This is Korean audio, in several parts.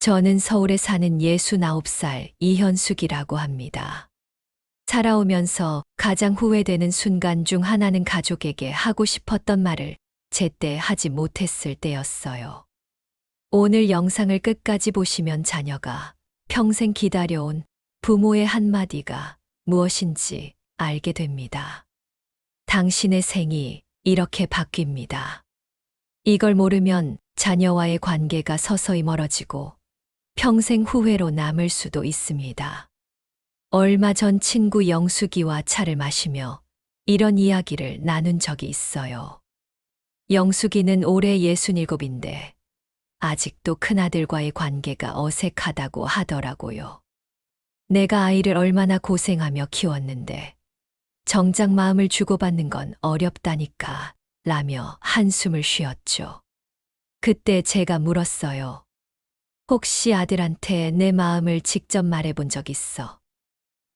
저는 서울에 사는 69살 이현숙이라고 합니다. 살아오면서 가장 후회되는 순간 중 하나는 가족에게 하고 싶었던 말을 제때 하지 못했을 때였어요. 오늘 영상을 끝까지 보시면 자녀가 평생 기다려온 부모의 한마디가 무엇인지 알게 됩니다. 당신의 생이 이렇게 바뀝니다. 이걸 모르면 자녀와의 관계가 서서히 멀어지고 평생 후회로 남을 수도 있습니다. 얼마 전 친구 영숙이와 차를 마시며 이런 이야기를 나눈 적이 있어요. 영숙이는 올해 67인데 아직도 큰아들과의 관계가 어색하다고 하더라고요. 내가 아이를 얼마나 고생하며 키웠는데 정작 마음을 주고받는 건 어렵다니까 라며 한숨을 쉬었죠. 그때 제가 물었어요. 혹시 아들한테 내 마음을 직접 말해본 적 있어?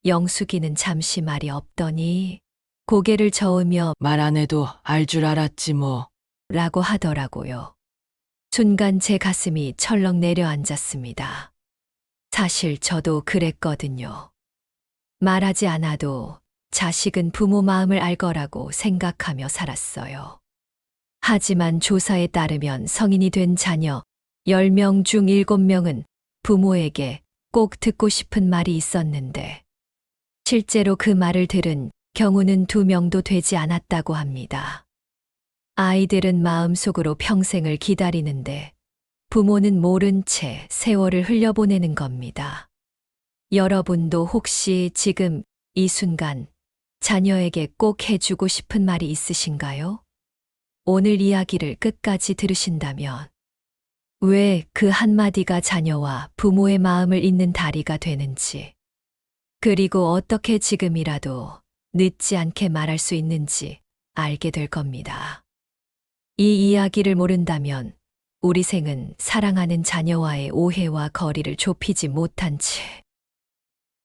영숙이는 잠시 말이 없더니 고개를 저으며 말 안 해도 알 줄 알았지 뭐. 라고 하더라고요. 순간 제 가슴이 철렁 내려앉았습니다. 사실 저도 그랬거든요. 말하지 않아도 자식은 부모 마음을 알 거라고 생각하며 살았어요. 하지만 조사에 따르면 성인이 된 자녀 10명 중 7명은 부모에게 꼭 듣고 싶은 말이 있었는데 실제로 그 말을 들은 경우는 2명도 되지 않았다고 합니다. 아이들은 마음속으로 평생을 기다리는데 부모는 모른 채 세월을 흘려보내는 겁니다. 여러분도 혹시 지금 이 순간 자녀에게 꼭 해주고 싶은 말이 있으신가요? 오늘 이야기를 끝까지 들으신다면 왜 그 한마디가 자녀와 부모의 마음을 잇는 다리가 되는지, 그리고 어떻게 지금이라도 늦지 않게 말할 수 있는지 알게 될 겁니다. 이 이야기를 모른다면 우리 생은 사랑하는 자녀와의 오해와 거리를 좁히지 못한 채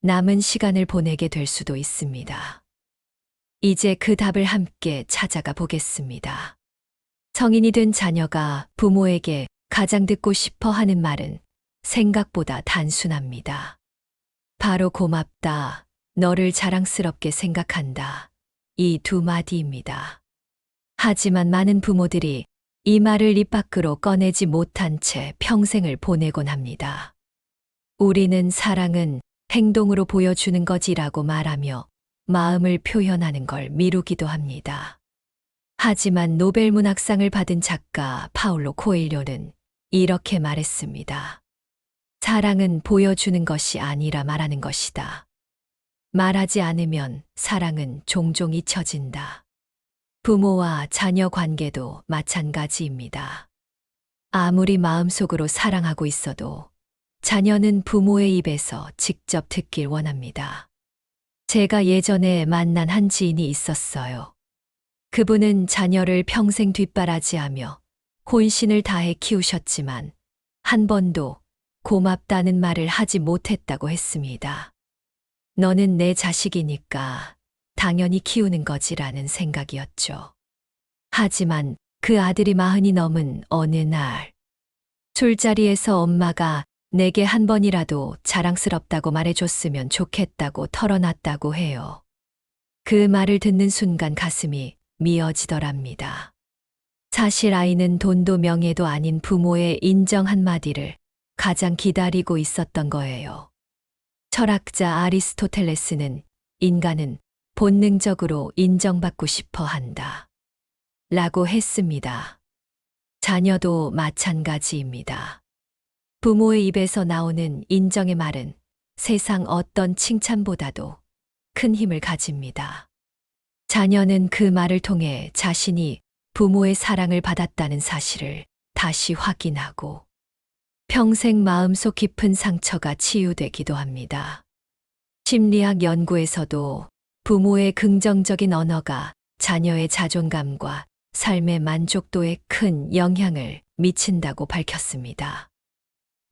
남은 시간을 보내게 될 수도 있습니다. 이제 그 답을 함께 찾아가 보겠습니다. 성인이 된 자녀가 부모에게 가장 듣고 싶어 하는 말은 생각보다 단순합니다. 바로 고맙다, 너를 자랑스럽게 생각한다. 이 2마디입니다. 하지만 많은 부모들이 이 말을 입 밖으로 꺼내지 못한 채 평생을 보내곤 합니다. 우리는 사랑은 행동으로 보여주는 거지라고 말하며 마음을 표현하는 걸 미루기도 합니다. 하지만 노벨 문학상을 받은 작가 파울로 코엘료는 이렇게 말했습니다. 사랑은 보여주는 것이 아니라 말하는 것이다. 말하지 않으면 사랑은 종종 잊혀진다. 부모와 자녀 관계도 마찬가지입니다. 아무리 마음속으로 사랑하고 있어도 자녀는 부모의 입에서 직접 듣길 원합니다. 제가 예전에 만난 한 지인이 있었어요. 그분은 자녀를 평생 뒷바라지하며 혼신을 다해 키우셨지만 한 번도 고맙다는 말을 하지 못했다고 했습니다. 너는 내 자식이니까 당연히 키우는 거지라는 생각이었죠. 하지만 그 아들이 40이 넘은 어느 날 술자리에서 엄마가 내게 한 번이라도 자랑스럽다고 말해줬으면 좋겠다고 털어놨다고 해요. 그 말을 듣는 순간 가슴이 미어지더랍니다. 사실 아이는 돈도 명예도 아닌 부모의 인정 한마디를 가장 기다리고 있었던 거예요. 철학자 아리스토텔레스는 인간은 본능적으로 인정받고 싶어 한다. 라고 했습니다. 자녀도 마찬가지입니다. 부모의 입에서 나오는 인정의 말은 세상 어떤 칭찬보다도 큰 힘을 가집니다. 자녀는 그 말을 통해 자신이 부모의 사랑을 받았다는 사실을 다시 확인하고 평생 마음속 깊은 상처가 치유되기도 합니다. 심리학 연구에서도 부모의 긍정적인 언어가 자녀의 자존감과 삶의 만족도에 큰 영향을 미친다고 밝혔습니다.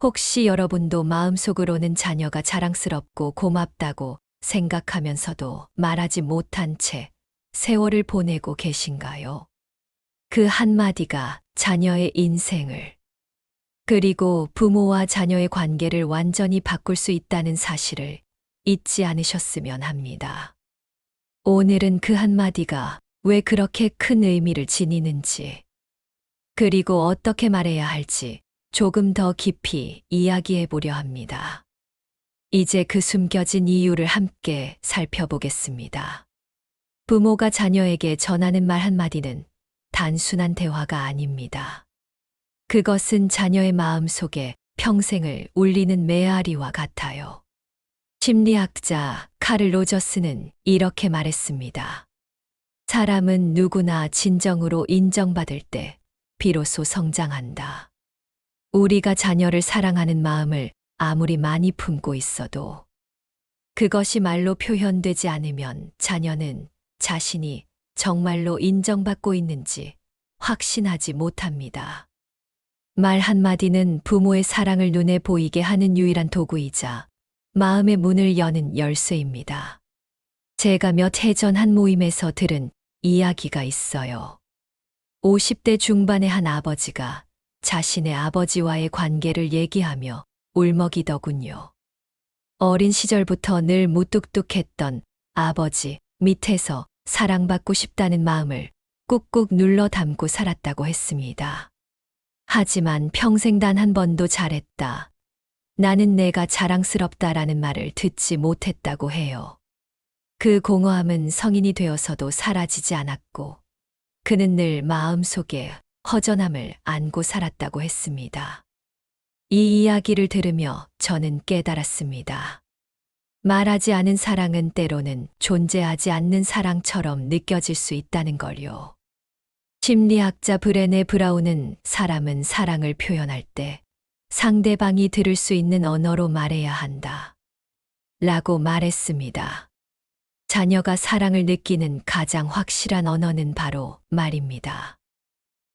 혹시 여러분도 마음속으로는 자녀가 자랑스럽고 고맙다고 생각하면서도 말하지 못한 채 세월을 보내고 계신가요? 그 한마디가 자녀의 인생을 그리고 부모와 자녀의 관계를 완전히 바꿀 수 있다는 사실을 잊지 않으셨으면 합니다. 오늘은 그 한마디가 왜 그렇게 큰 의미를 지니는지, 그리고 어떻게 말해야 할지 조금 더 깊이 이야기해 보려 합니다. 이제 그 숨겨진 이유를 함께 살펴보겠습니다. 부모가 자녀에게 전하는 말 한마디는 단순한 대화가 아닙니다. 그것은 자녀의 마음 속에 평생을 울리는 메아리와 같아요. 심리학자 카를 로저스는 이렇게 말했습니다. 사람은 누구나 진정으로 인정받을 때 비로소 성장한다. 우리가 자녀를 사랑하는 마음을 아무리 많이 품고 있어도 그것이 말로 표현되지 않으면 자녀는 자신이 정말로 인정받고 있는지 확신하지 못합니다. 말 한마디는 부모의 사랑을 눈에 보이게 하는 유일한 도구이자 마음의 문을 여는 열쇠입니다. 제가 몇 해 전 한 모임에서 들은 이야기가 있어요. 50대 중반의 한 아버지가 자신의 아버지와의 관계를 얘기하며 울먹이더군요. 어린 시절부터 늘 무뚝뚝했던 아버지 밑에서 사랑받고 싶다는 마음을 꾹꾹 눌러 담고 살았다고 했습니다. 하지만 평생 단 한 번도 잘했다. 나는 내가 자랑스럽다라는 말을 듣지 못했다고 해요. 그 공허함은 성인이 되어서도 사라지지 않았고, 그는 늘 마음속에 허전함을 안고 살았다고 했습니다. 이 이야기를 들으며 저는 깨달았습니다. 말하지 않은 사랑은 때로는 존재하지 않는 사랑처럼 느껴질 수 있다는 걸요. 심리학자 브레네 브라운은 사람은 사랑을 표현할 때 상대방이 들을 수 있는 언어로 말해야 한다. 라고 말했습니다. 자녀가 사랑을 느끼는 가장 확실한 언어는 바로 말입니다.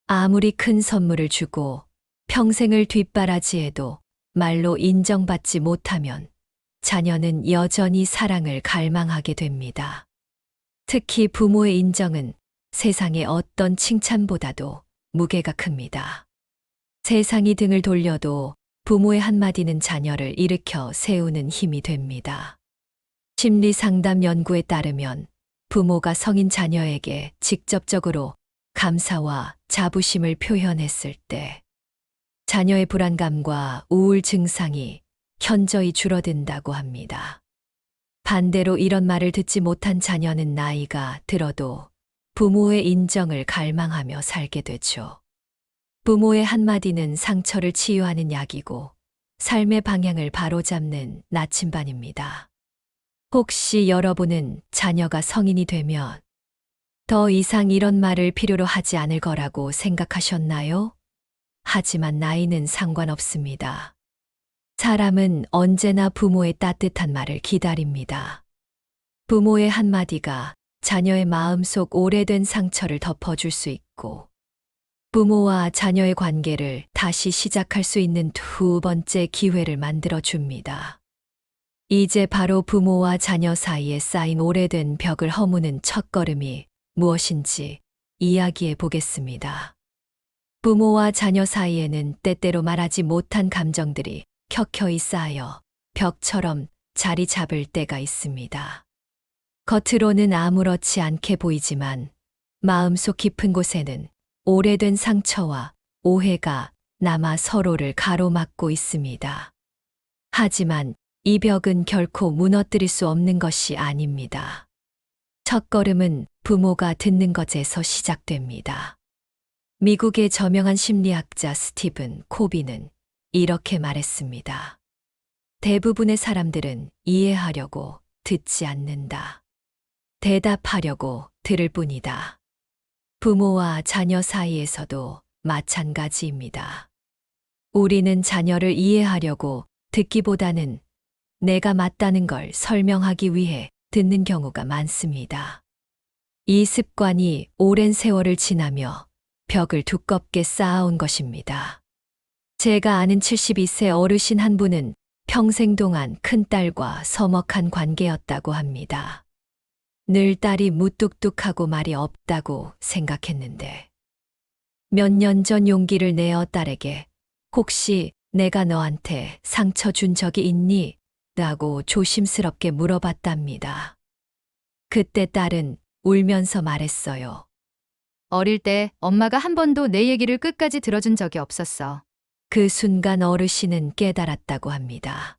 아무리 큰 선물을 주고 평생을 뒷바라지해도 말로 인정받지 못하면 자녀는 여전히 사랑을 갈망하게 됩니다. 특히 부모의 인정은 세상의 어떤 칭찬보다도 무게가 큽니다. 세상이 등을 돌려도 부모의 한마디는 자녀를 일으켜 세우는 힘이 됩니다. 심리 상담 연구에 따르면 부모가 성인 자녀에게 직접적으로 감사와 자부심을 표현했을 때 자녀의 불안감과 우울 증상이 현저히 줄어든다고 합니다. 반대로 이런 말을 듣지 못한 자녀는 나이가 들어도 부모의 인정을 갈망하며 살게 되죠. 부모의 한마디는 상처를 치유하는 약이고 삶의 방향을 바로잡는 나침반입니다. 혹시 여러분은 자녀가 성인이 되면 더 이상 이런 말을 필요로 하지 않을 거라고 생각하셨나요? 하지만 나이는 상관없습니다. 사람은 언제나 부모의 따뜻한 말을 기다립니다. 부모의 한마디가 자녀의 마음속 오래된 상처를 덮어줄 수 있고, 부모와 자녀의 관계를 다시 시작할 수 있는 두 번째 기회를 만들어 줍니다. 이제 바로 부모와 자녀 사이에 쌓인 오래된 벽을 허무는 첫걸음이 무엇인지 이야기해 보겠습니다. 부모와 자녀 사이에는 때때로 말하지 못한 감정들이 켜켜이 쌓여 벽처럼 자리 잡을 때가 있습니다. 겉으로는 아무렇지 않게 보이지만 마음속 깊은 곳에는 오래된 상처와 오해가 남아 서로를 가로막고 있습니다. 하지만 이 벽은 결코 무너뜨릴 수 없는 것이 아닙니다. 첫걸음은 부모가 듣는 것에서 시작됩니다. 미국의 저명한 심리학자 스티븐 코비는 이렇게 말했습니다. 대부분의 사람들은 이해하려고 듣지 않는다. 대답하려고 들을 뿐이다. 부모와 자녀 사이에서도 마찬가지입니다. 우리는 자녀를 이해하려고 듣기보다는 내가 맞다는 걸 설명하기 위해 듣는 경우가 많습니다. 이 습관이 오랜 세월을 지나며 벽을 두껍게 쌓아온 것입니다. 제가 아는 72세 어르신 한 분은 평생 동안 큰딸과 서먹한 관계였다고 합니다. 늘 딸이 무뚝뚝하고 말이 없다고 생각했는데 몇 년 전 용기를 내어 딸에게 혹시 내가 너한테 상처 준 적이 있니? 라고 조심스럽게 물어봤답니다. 그때 딸은 울면서 말했어요. 어릴 때 엄마가 한 번도 내 얘기를 끝까지 들어준 적이 없었어. 그 순간 어르신은 깨달았다고 합니다.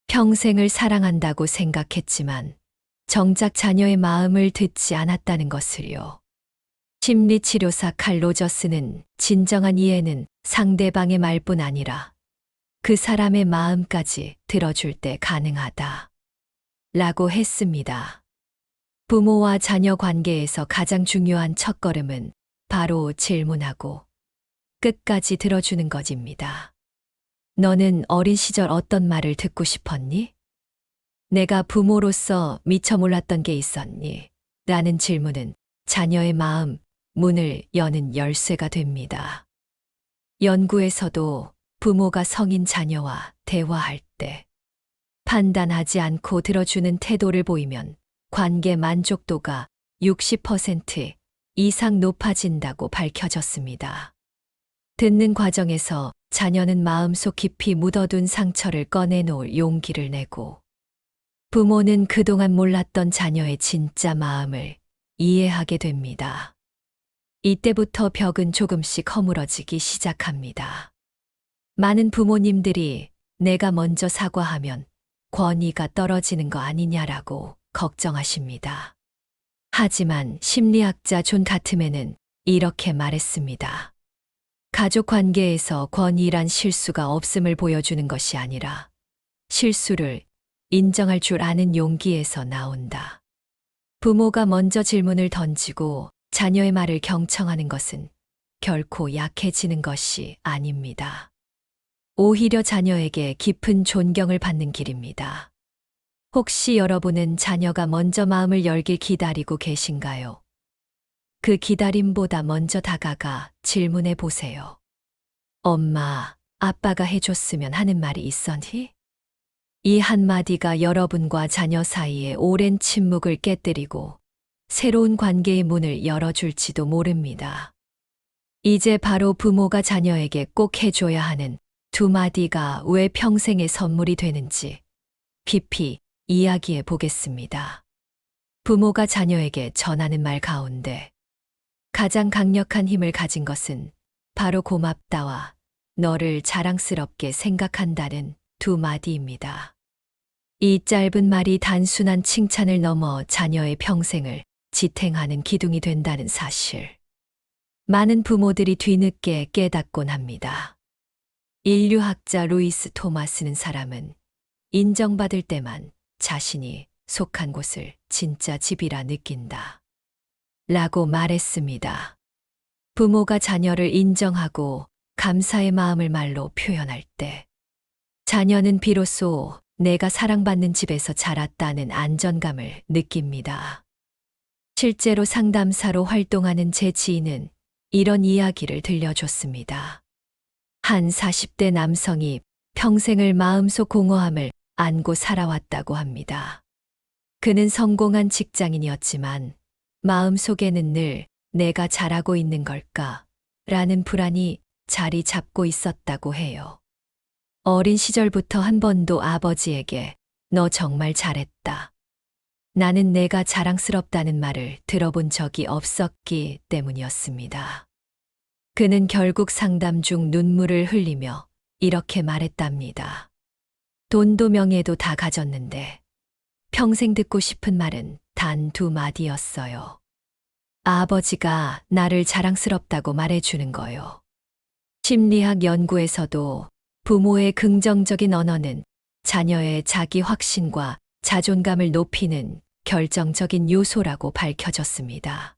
평생을 사랑한다고 생각했지만 정작 자녀의 마음을 듣지 않았다는 것을요. 심리치료사 칼 로저스는 진정한 이해는 상대방의 말뿐 아니라 그 사람의 마음까지 들어줄 때 가능하다. 라고 했습니다. 부모와 자녀 관계에서 가장 중요한 첫걸음은 바로 질문하고 끝까지 들어주는 것입니다. 너는 어린 시절 어떤 말을 듣고 싶었니? 내가 부모로서 미처 몰랐던 게 있었니? 라는 질문은 자녀의 마음, 문을 여는 열쇠가 됩니다. 연구에서도 부모가 성인 자녀와 대화할 때 판단하지 않고 들어주는 태도를 보이면 관계 만족도가 60% 이상 높아진다고 밝혀졌습니다. 듣는 과정에서 자녀는 마음속 깊이 묻어둔 상처를 꺼내놓을 용기를 내고 부모는 그동안 몰랐던 자녀의 진짜 마음을 이해하게 됩니다. 이때부터 벽은 조금씩 허물어지기 시작합니다. 많은 부모님들이 내가 먼저 사과하면 권위가 떨어지는 거 아니냐라고 걱정하십니다. 하지만 심리학자 존 가트맨은 이렇게 말했습니다. 가족 관계에서 권위란 실수가 없음을 보여주는 것이 아니라 실수를 인정할 줄 아는 용기에서 나온다. 부모가 먼저 질문을 던지고 자녀의 말을 경청하는 것은 결코 약해지는 것이 아닙니다. 오히려 자녀에게 깊은 존경을 받는 길입니다. 혹시 여러분은 자녀가 먼저 마음을 열길 기다리고 계신가요? 그 기다림보다 먼저 다가가 질문해 보세요. 엄마, 아빠가 해줬으면 하는 말이 있었니? 이 한마디가 여러분과 자녀 사이의 오랜 침묵을 깨뜨리고 새로운 관계의 문을 열어줄지도 모릅니다. 이제 바로 부모가 자녀에게 꼭 해줘야 하는 두 마디가 왜 평생의 선물이 되는지 깊이 이야기해 보겠습니다. 부모가 자녀에게 전하는 말 가운데 가장 강력한 힘을 가진 것은 바로 고맙다와 너를 자랑스럽게 생각한다는 두 마디입니다. 이 짧은 말이 단순한 칭찬을 넘어 자녀의 평생을 지탱하는 기둥이 된다는 사실. 많은 부모들이 뒤늦게 깨닫곤 합니다. 인류학자 루이스 토마스는 사람은 인정받을 때만 자신이 속한 곳을 진짜 집이라 느낀다. 라고 말했습니다. 부모가 자녀를 인정하고 감사의 마음을 말로 표현할 때 자녀는 비로소 내가 사랑받는 집에서 자랐다는 안정감을 느낍니다. 실제로 상담사로 활동하는 제 지인은 이런 이야기를 들려줬습니다. 한 40대 남성이 평생을 마음속 공허함을 안고 살아왔다고 합니다. 그는 성공한 직장인이었지만 마음속에는 늘 내가 잘하고 있는 걸까? 라는 불안이 자리 잡고 있었다고 해요. 어린 시절부터 한 번도 아버지에게 너 정말 잘했다. 나는 내가 자랑스럽다는 말을 들어본 적이 없었기 때문이었습니다. 그는 결국 상담 중 눈물을 흘리며 이렇게 말했답니다. 돈도 명예도 다 가졌는데 평생 듣고 싶은 말은 단 두 마디였어요. 아버지가 나를 자랑스럽다고 말해주는 거요. 심리학 연구에서도 부모의 긍정적인 언어는 자녀의 자기 확신과 자존감을 높이는 결정적인 요소라고 밝혀졌습니다.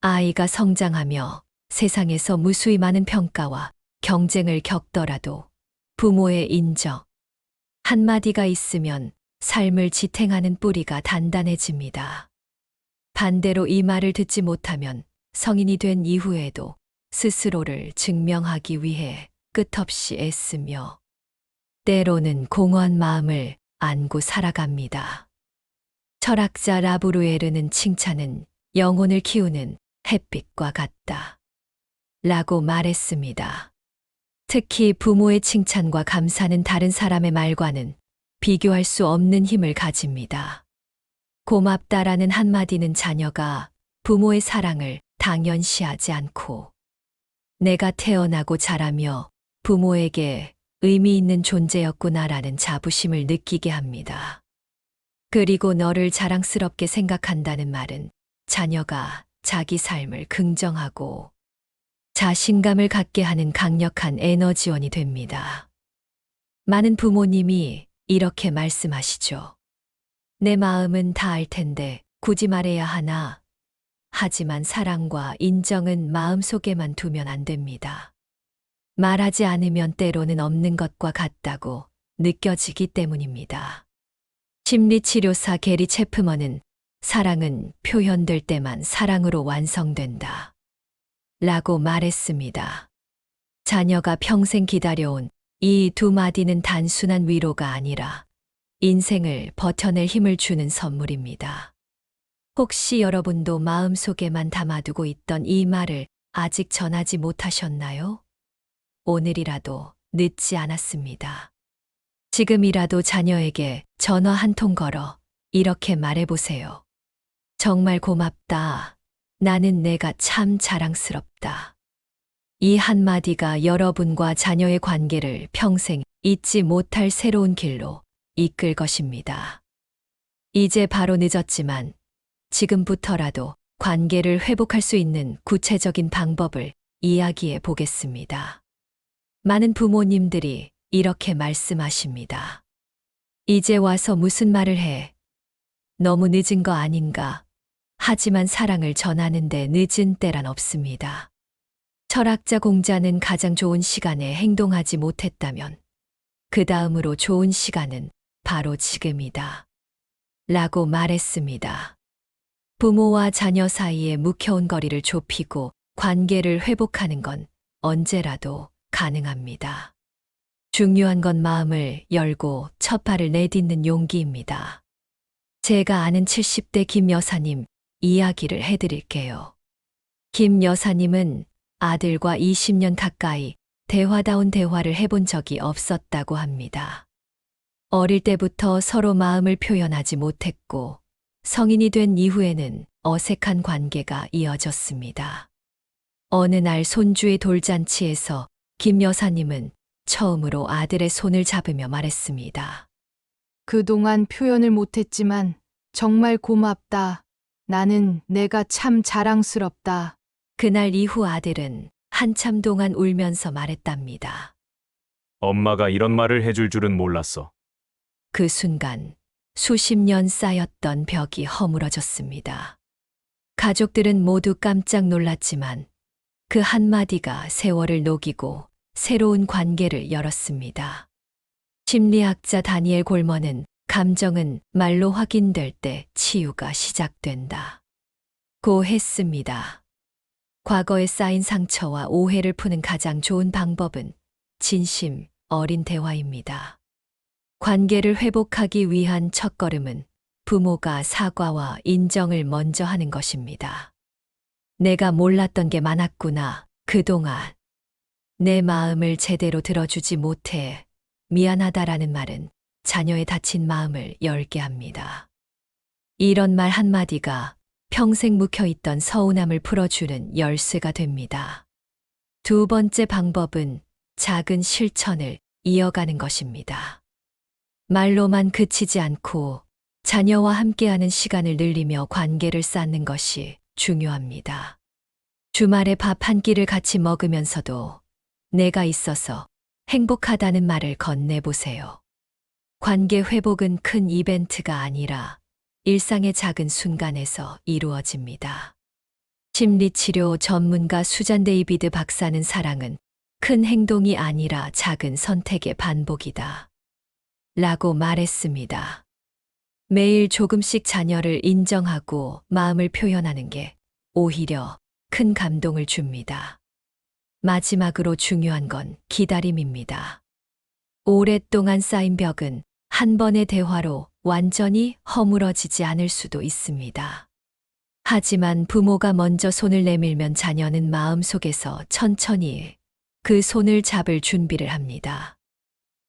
아이가 성장하며 세상에서 무수히 많은 평가와 경쟁을 겪더라도 부모의 인정 한마디가 있으면 삶을 지탱하는 뿌리가 단단해집니다. 반대로 이 말을 듣지 못하면 성인이 된 이후에도 스스로를 증명하기 위해 끝없이 애쓰며 때로는 공허한 마음을 안고 살아갑니다. 철학자 라브루에르는 칭찬은 영혼을 키우는 햇빛과 같다. 라고 말했습니다. 특히 부모의 칭찬과 감사는 다른 사람의 말과는 비교할 수 없는 힘을 가집니다. 고맙다라는 한마디는 자녀가 부모의 사랑을 당연시하지 않고 내가 태어나고 자라며 부모에게 의미 있는 존재였구나라는 자부심을 느끼게 합니다. 그리고 너를 자랑스럽게 생각한다는 말은 자녀가 자기 삶을 긍정하고 자신감을 갖게 하는 강력한 에너지원이 됩니다. 많은 부모님이 이렇게 말씀하시죠. 내 마음은 다 알 텐데 굳이 말해야 하나? 하지만 사랑과 인정은 마음속에만 두면 안 됩니다. 말하지 않으면 때로는 없는 것과 같다고 느껴지기 때문입니다. 심리치료사 게리 체프먼은 사랑은 표현될 때만 사랑으로 완성된다. 라고 말했습니다. 자녀가 평생 기다려온 이 두 마디는 단순한 위로가 아니라 인생을 버텨낼 힘을 주는 선물입니다. 혹시 여러분도 마음속에만 담아두고 있던 이 말을 아직 전하지 못하셨나요? 오늘이라도 늦지 않았습니다. 지금이라도 자녀에게 전화 한 통 걸어 이렇게 말해보세요. 정말 고맙다. 나는 내가 참 자랑스럽다. 이 한마디가 여러분과 자녀의 관계를 평생 잊지 못할 새로운 길로 이끌 것입니다. 이제 바로 늦었지만 지금부터라도 관계를 회복할 수 있는 구체적인 방법을 이야기해 보겠습니다. 많은 부모님들이 이렇게 말씀하십니다. 이제 와서 무슨 말을 해? 너무 늦은 거 아닌가? 하지만 사랑을 전하는데 늦은 때란 없습니다. 철학자 공자는 가장 좋은 시간에 행동하지 못했다면 그 다음으로 좋은 시간은 바로 지금이다. 라고 말했습니다. 부모와 자녀 사이에 묵혀온 거리를 좁히고 관계를 회복하는 건 언제라도 가능합니다. 중요한 건 마음을 열고 첫 발을 내딛는 용기입니다. 제가 아는 70대 김 여사님 이야기를 해드릴게요. 김 여사님은 아들과 20년 가까이 대화다운 대화를 해본 적이 없었다고 합니다. 어릴 때부터 서로 마음을 표현하지 못했고 성인이 된 이후에는 어색한 관계가 이어졌습니다. 어느 날 손주의 돌잔치에서 김 여사님은 처음으로 아들의 손을 잡으며 말했습니다. 그동안 표현을 못했지만 정말 고맙다. 나는 내가 참 자랑스럽다. 그날 이후 아들은 한참 동안 울면서 말했답니다. 엄마가 이런 말을 해줄 줄은 몰랐어. 그 순간 수십 년 쌓였던 벽이 허물어졌습니다. 가족들은 모두 깜짝 놀랐지만 그 한마디가 세월을 녹이고 새로운 관계를 열었습니다. 심리학자 다니엘 골먼은 감정은 말로 확인될 때 치유가 시작된다. 고 했습니다. 과거에 쌓인 상처와 오해를 푸는 가장 좋은 방법은 진심 어린 대화입니다. 관계를 회복하기 위한 첫걸음은 부모가 사과와 인정을 먼저 하는 것입니다. 내가 몰랐던 게 많았구나. 그동안 내 마음을 제대로 들어주지 못해 미안하다라는 말은 자녀의 다친 마음을 열게 합니다. 이런 말 한마디가 평생 묵혀있던 서운함을 풀어주는 열쇠가 됩니다. 두 번째 방법은 작은 실천을 이어가는 것입니다. 말로만 그치지 않고 자녀와 함께하는 시간을 늘리며 관계를 쌓는 것이 중요합니다. 주말에 밥 한 끼를 같이 먹으면서도 내가 있어서 행복하다는 말을 건네보세요. 관계 회복은 큰 이벤트가 아니라 일상의 작은 순간에서 이루어집니다. 심리치료 전문가 수잔 데이비드 박사는 사랑은 큰 행동이 아니라 작은 선택의 반복이다. 라고 말했습니다. 매일 조금씩 자녀를 인정하고 마음을 표현하는 게 오히려 큰 감동을 줍니다. 마지막으로 중요한 건 기다림입니다. 오랫동안 쌓인 벽은 한 번의 대화로 완전히 허물어지지 않을 수도 있습니다. 하지만 부모가 먼저 손을 내밀면 자녀는 마음속에서 천천히 그 손을 잡을 준비를 합니다.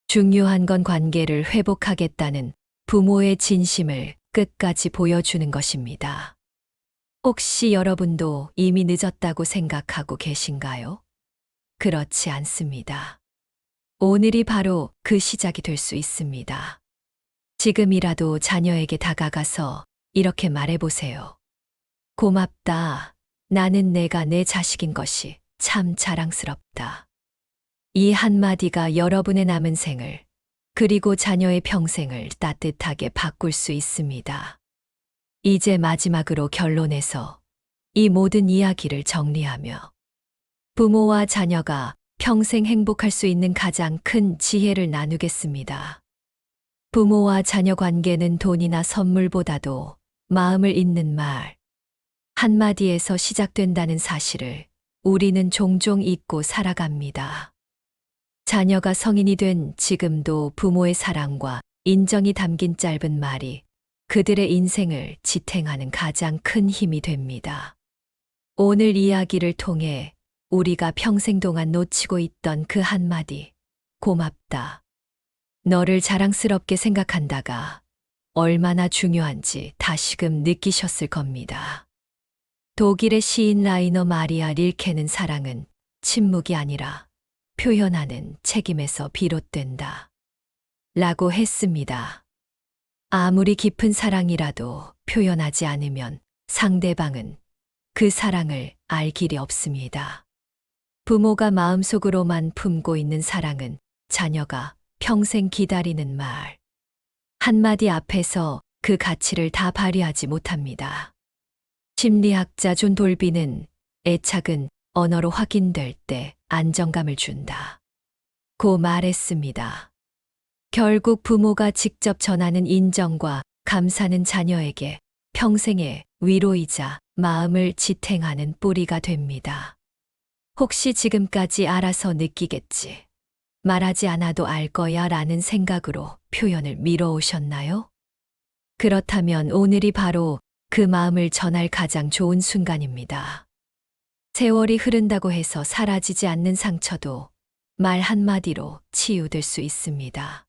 중요한 건 관계를 회복하겠다는 부모의 진심을 끝까지 보여주는 것입니다. 혹시 여러분도 이미 늦었다고 생각하고 계신가요? 그렇지 않습니다. 오늘이 바로 그 시작이 될 수 있습니다. 지금이라도 자녀에게 다가가서 이렇게 말해보세요. 고맙다. 나는 내가 내 자식인 것이 참 자랑스럽다. 이 한마디가 여러분의 남은 생을, 그리고 자녀의 평생을 따뜻하게 바꿀 수 있습니다. 이제 마지막으로 결론에서 이 모든 이야기를 정리하며 부모와 자녀가 평생 행복할 수 있는 가장 큰 지혜를 나누겠습니다. 부모와 자녀 관계는 돈이나 선물보다도 마음을 잇는 말 한마디에서 시작된다는 사실을 우리는 종종 잊고 살아갑니다. 자녀가 성인이 된 지금도 부모의 사랑과 인정이 담긴 짧은 말이 그들의 인생을 지탱하는 가장 큰 힘이 됩니다. 오늘 이야기를 통해 우리가 평생 동안 놓치고 있던 그 한마디, 고맙다. 너를 자랑스럽게 생각한다가 얼마나 중요한지 다시금 느끼셨을 겁니다. 독일의 시인 라이너 마리아 릴케는 사랑은 침묵이 아니라 표현하는 책임에서 비롯된다. 라고 했습니다. 아무리 깊은 사랑이라도 표현하지 않으면 상대방은 그 사랑을 알 길이 없습니다. 부모가 마음속으로만 품고 있는 사랑은 자녀가 평생 기다리는 말 한마디 앞에서 그 가치를 다 발휘하지 못합니다. 심리학자 존 돌비는 애착은 언어로 확인될 때 안정감을 준다. 고 말했습니다. 결국 부모가 직접 전하는 인정과 감사는 자녀에게 평생의 위로이자 마음을 지탱하는 뿌리가 됩니다. 혹시 지금까지 알아서 느끼겠지, 말하지 않아도 알 거야 라는 생각으로 표현을 미뤄오셨나요? 그렇다면 오늘이 바로 그 마음을 전할 가장 좋은 순간입니다. 세월이 흐른다고 해서 사라지지 않는 상처도 말 한마디로 치유될 수 있습니다.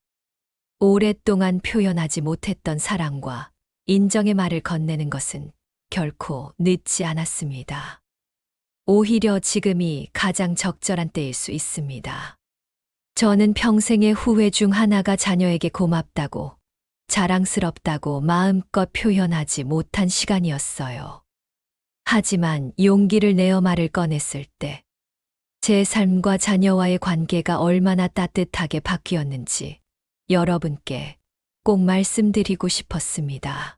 오랫동안 표현하지 못했던 사랑과 인정의 말을 건네는 것은 결코 늦지 않았습니다. 오히려 지금이 가장 적절한 때일 수 있습니다. 저는 평생의 후회 중 하나가 자녀에게 고맙다고, 자랑스럽다고 마음껏 표현하지 못한 시간이었어요. 하지만 용기를 내어 말을 꺼냈을 때 제 삶과 자녀와의 관계가 얼마나 따뜻하게 바뀌었는지 여러분께 꼭 말씀드리고 싶었습니다.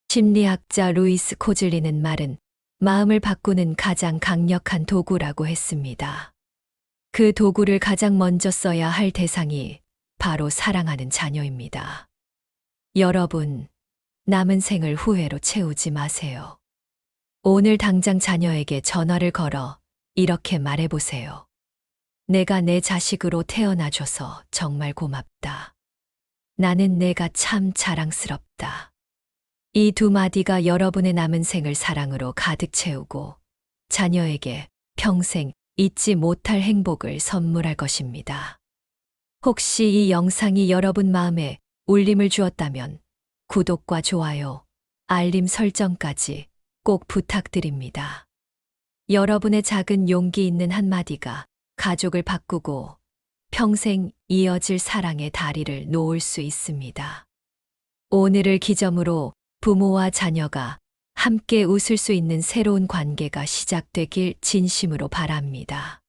심리학자 루이스 코즐리는 말은 마음을 바꾸는 가장 강력한 도구라고 했습니다. 그 도구를 가장 먼저 써야 할 대상이 바로 사랑하는 자녀입니다. 여러분, 남은 생을 후회로 채우지 마세요. 오늘 당장 자녀에게 전화를 걸어 이렇게 말해보세요. 내가 내 자식으로 태어나줘서 정말 고맙다. 나는 내가 참 자랑스럽다. 이 두 마디가 여러분의 남은 생을 사랑으로 가득 채우고 자녀에게 평생 잊지 못할 행복을 선물할 것입니다. 혹시 이 영상이 여러분 마음에 울림을 주었다면 구독과 좋아요, 알림 설정까지 꼭 부탁드립니다. 여러분의 작은 용기 있는 한마디가 가족을 바꾸고 평생 이어질 사랑의 다리를 놓을 수 있습니다. 오늘을 기점으로 부모와 자녀가 함께 웃을 수 있는 새로운 관계가 시작되길 진심으로 바랍니다.